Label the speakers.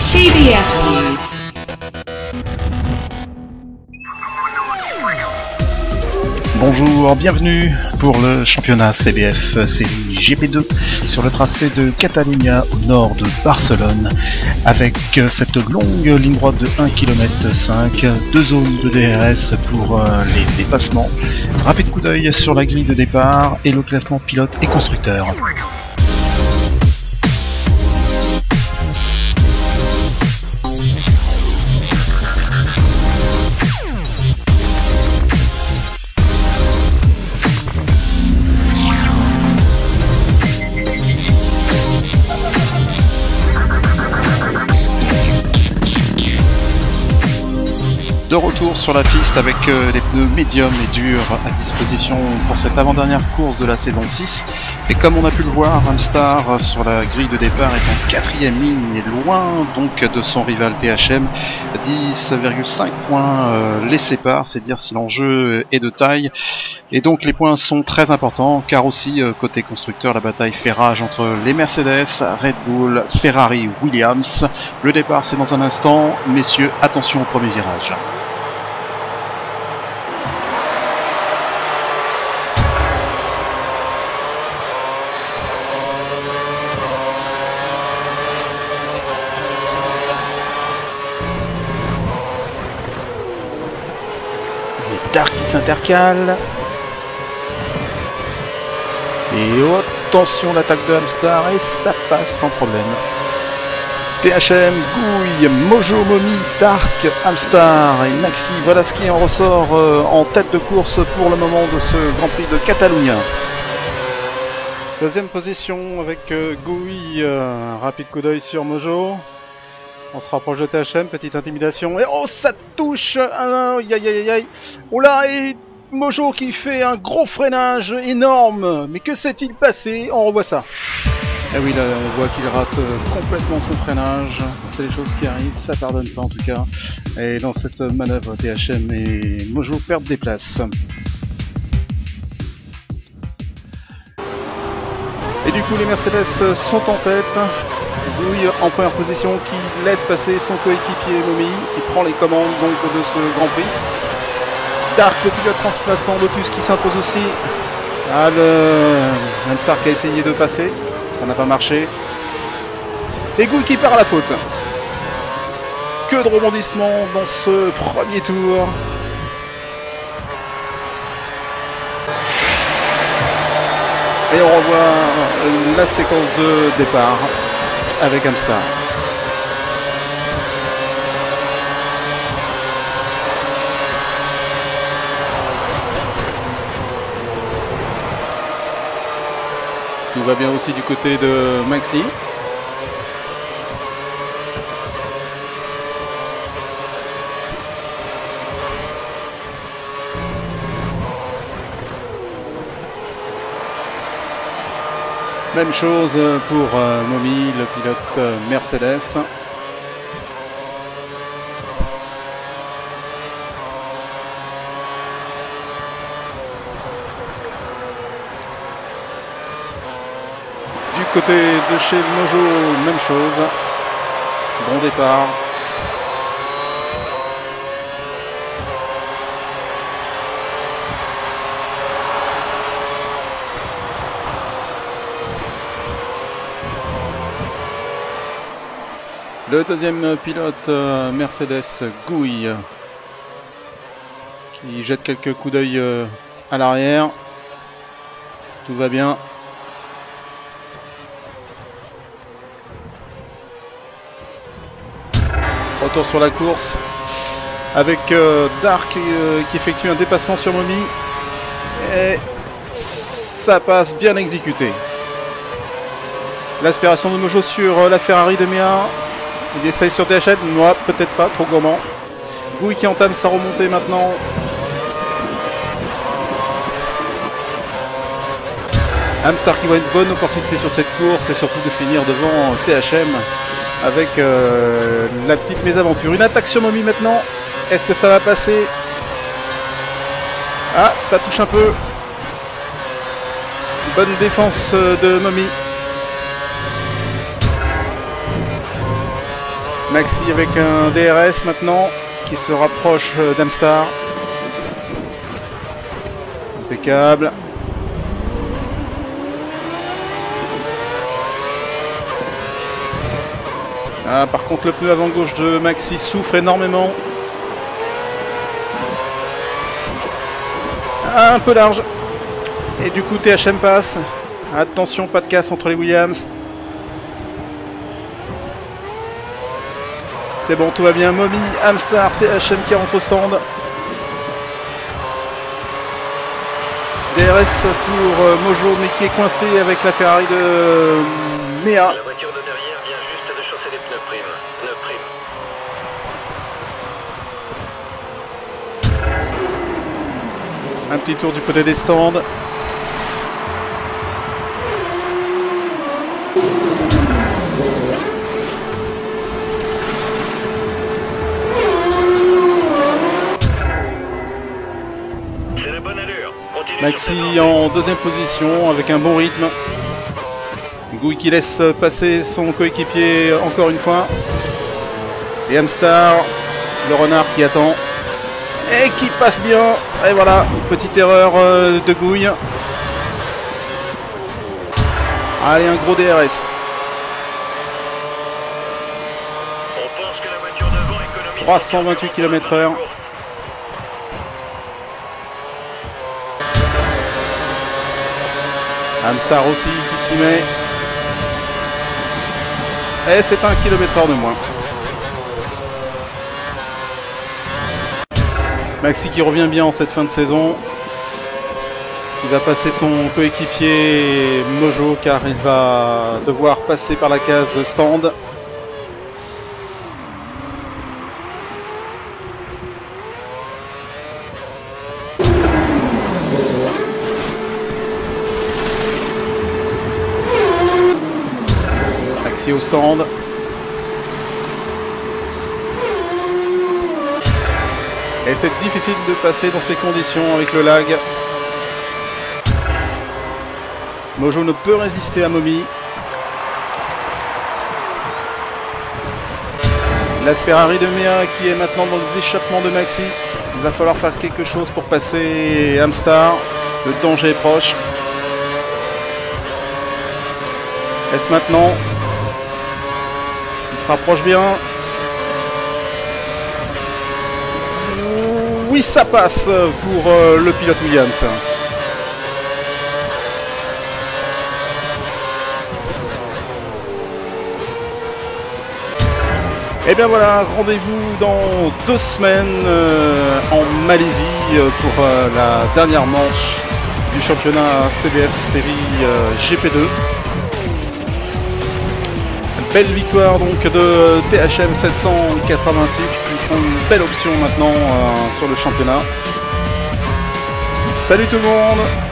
Speaker 1: CBF News.
Speaker 2: Bonjour, bienvenue pour le championnat CBF série GP2 sur le tracé de Catalunya au nord de Barcelone avec cette longue ligne droite de 1,5 km, deux zones de DRS pour les dépassements. Rapide coup d'œil sur la grille de départ et le classement pilote et constructeur. De retour sur la piste avec les pneus médiums et durs à disposition pour cette avant-dernière course de la saison 6. Et comme on a pu le voir, Amstar sur la grille de départ est en quatrième ligne et loin donc de son rival THM. 10,5 points les séparent, c'est dire si l'enjeu est de taille. Et donc les points sont très importants car aussi côté constructeur la bataille fait rage entre les Mercedes, Red Bull, Ferrari, Williams. Le départ c'est dans un instant, messieurs attention au premier virage. Dark qui s'intercale. Et attention l'attaque de Amstar et ça passe sans problème. THM, Gouille, Mojo, Momi, Dark, Amstar et Maxi, voilà ce qui en ressort en tête de course pour le moment de ce Grand Prix de Catalunya. Deuxième position avec Gouille, rapide coup d'œil sur Mojo. On se rapproche de THM, petite intimidation, et oh ça touche, aïe aïe aïe aïe, oh là, et Mojo qui fait un gros freinage énorme, mais que s'est-il passé? On revoit ça. Et oui là on voit qu'il rate complètement son freinage, c'est les choses qui arrivent, ça pardonne pas en tout cas, et dans cette manœuvre THM et Mojo perdent des places. Et du coup les Mercedes sont en tête. Gouille en première position qui laisse passer son coéquipier Momi qui prend les commandes donc de ce Grand Prix. Dark le pilote transplaçant, Lotus qui s'impose aussi. Ah le Amstar qui a essayé de passer, ça n'a pas marché. Et Gouille qui part à la faute. Que de rebondissements dans ce premier tour. Et on revoit la séquence de départ avec Amstar. Tout va bien aussi du côté de Maxi. Même chose pour Momi, le pilote Mercedes. Du côté de chez Mojo, même chose. Bon départ. Le deuxième pilote Mercedes, Gouille, qui jette quelques coups d'œil à l'arrière. Tout va bien. Retour sur la course avec Dark qui effectue un dépassement sur Momi. Et ça passe bien exécuté. L'aspiration de Mojo sur la Ferrari de Mea. Il essaye sur THM, moi peut-être pas, trop gourmand. Gouille qui entame sa remontée maintenant. Amstar qui voit une bonne opportunité sur cette course et surtout de finir devant THM avec la petite mésaventure. Une attaque sur Momi maintenant. Est-ce que ça va passer? Ah, ça touche un peu. Bonne défense de Momi. Maxi avec un DRS maintenant qui se rapproche d'Amstar. Impeccable. Ah, par contre le pneu avant gauche de Maxi souffre énormément. Ah, un peu large. Et du coup THM passe. Attention, pas de casse entre les Williams. C'est bon, tout va bien. Moby, Amstar, THM qui rentre au stand. DRS pour Mojo, mais qui est coincé avec la Ferrari de Mea.
Speaker 1: La voiture de derrière vient juste de chausser les pneus primes. Pneus primes.
Speaker 2: Un petit tour du côté des stands.
Speaker 1: C'est la bonne allure. Continue
Speaker 2: Maxi en deuxième position avec un bon rythme. Gouy qui laisse passer son coéquipier encore une fois. Et Amstar, le renard qui attend. Et qui passe bien. Et voilà, petite erreur de Gouy. Allez, un gros DRS.
Speaker 1: On pense que la voiture devant économise
Speaker 2: 328 km/h. Amstar aussi qui s'y met. Et c'est un km/h de moins. Maxi qui revient bien en cette fin de saison. Il va passer son coéquipier Mojo car il va devoir passer par la case stand. Maxi au stand. Et c'est difficile de passer dans ces conditions avec le lag. Mojo ne peut résister à Moby. La Ferrari de Mea qui est maintenant dans les échappements de Maxi. Il va falloir faire quelque chose pour passer Amstar. Le danger est proche. Est-ce maintenant? Il se rapproche bien. Oui, ça passe pour le pilote Williams. Et bien voilà, rendez-vous dans 2 semaines en Malaisie pour la dernière manche du championnat CBF série GP2. Belle victoire donc de THM 786 qui prend une belle option maintenant sur le championnat. Salut tout le monde!